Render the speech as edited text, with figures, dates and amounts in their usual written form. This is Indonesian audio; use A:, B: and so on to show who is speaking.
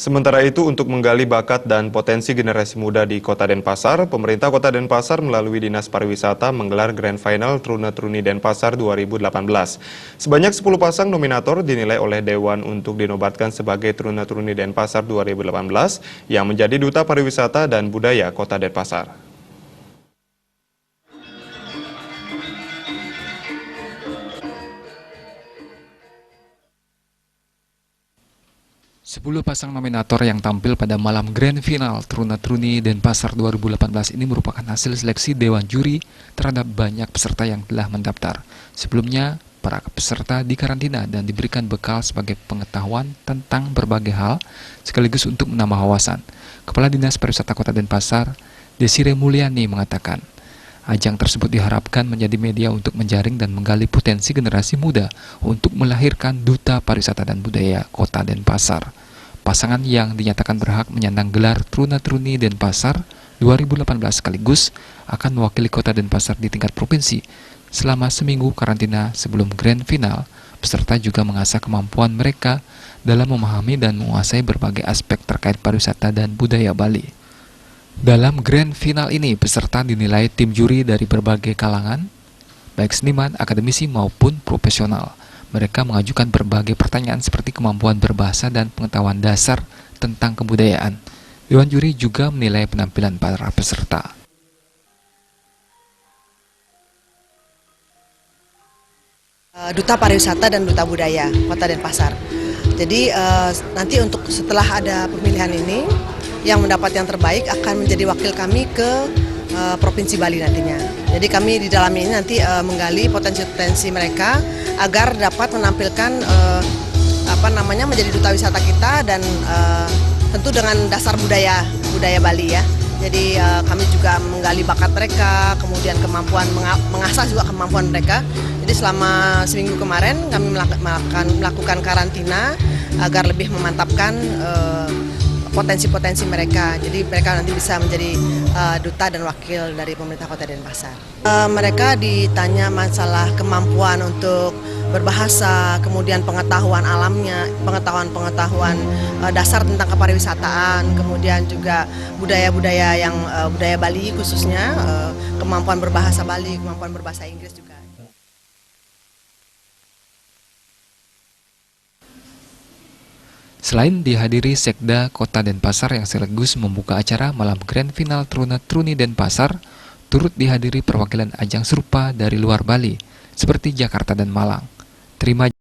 A: Sementara itu, untuk menggali bakat dan potensi generasi muda di Kota Denpasar, pemerintah Kota Denpasar melalui Dinas Pariwisata menggelar Grand Final Truna-Truni Denpasar 2018. Sebanyak 10 pasang nominator dinilai oleh Dewan untuk dinobatkan sebagai Truna-Truni Denpasar 2018 yang menjadi Duta Pariwisata dan Budaya Kota Denpasar.
B: 10 pasang nominator yang tampil pada malam Grand Final Truna-Truni Denpasar 2018 ini merupakan hasil seleksi Dewan Juri terhadap banyak peserta yang telah mendaftar. Sebelumnya, para peserta dikarantina dan diberikan bekal sebagai pengetahuan tentang berbagai hal sekaligus untuk menambah wawasan. Kepala Dinas Pariwisata Kota Denpasar, Desire Mulyani mengatakan, ajang tersebut diharapkan menjadi media untuk menjaring dan menggali potensi generasi muda untuk melahirkan Duta Pariwisata dan Budaya Kota Denpasar. Pasangan yang dinyatakan berhak menyandang gelar Truna-Truni Denpasar 2018 sekaligus akan mewakili Kota Denpasar di tingkat provinsi. Selama seminggu karantina sebelum Grand Final, peserta juga mengasah kemampuan mereka dalam memahami dan menguasai berbagai aspek terkait pariwisata dan budaya Bali. Dalam Grand Final ini, peserta dinilai tim juri dari berbagai kalangan, baik seniman, akademisi maupun profesional. Mereka mengajukan berbagai pertanyaan seperti kemampuan berbahasa dan pengetahuan dasar tentang kebudayaan. Dewan juri juga menilai penampilan para peserta.
C: Duta Pariwisata dan Duta Budaya Kota Denpasar. Jadi nanti untuk setelah ada pemilihan ini, yang mendapat yang terbaik akan menjadi wakil kami ke Provinsi Bali nantinya. Jadi kami di dalam ini nanti menggali potensi-potensi mereka agar dapat menampilkan menjadi duta wisata kita dan tentu dengan dasar budaya Bali ya. Jadi kami juga menggali bakat mereka, kemudian kemampuan mengasah juga kemampuan mereka. Jadi selama seminggu kemarin kami melakukan karantina agar lebih memantapkan potensi-potensi mereka. Jadi mereka nanti bisa menjadi duta dan wakil dari pemerintah Kota Denpasar. Mereka ditanya masalah kemampuan untuk berbahasa, kemudian pengetahuan alamnya, pengetahuan dasar tentang kepariwisataan, kemudian juga budaya-budaya yang budaya Bali khususnya, kemampuan berbahasa Bali, kemampuan berbahasa Inggris juga.
B: Selain dihadiri Sekda Kota Denpasar yang sekaligus membuka acara malam Grand Final Truna-Truni Denpasar, turut dihadiri perwakilan ajang serupa dari luar Bali, seperti Jakarta dan Malang. Terima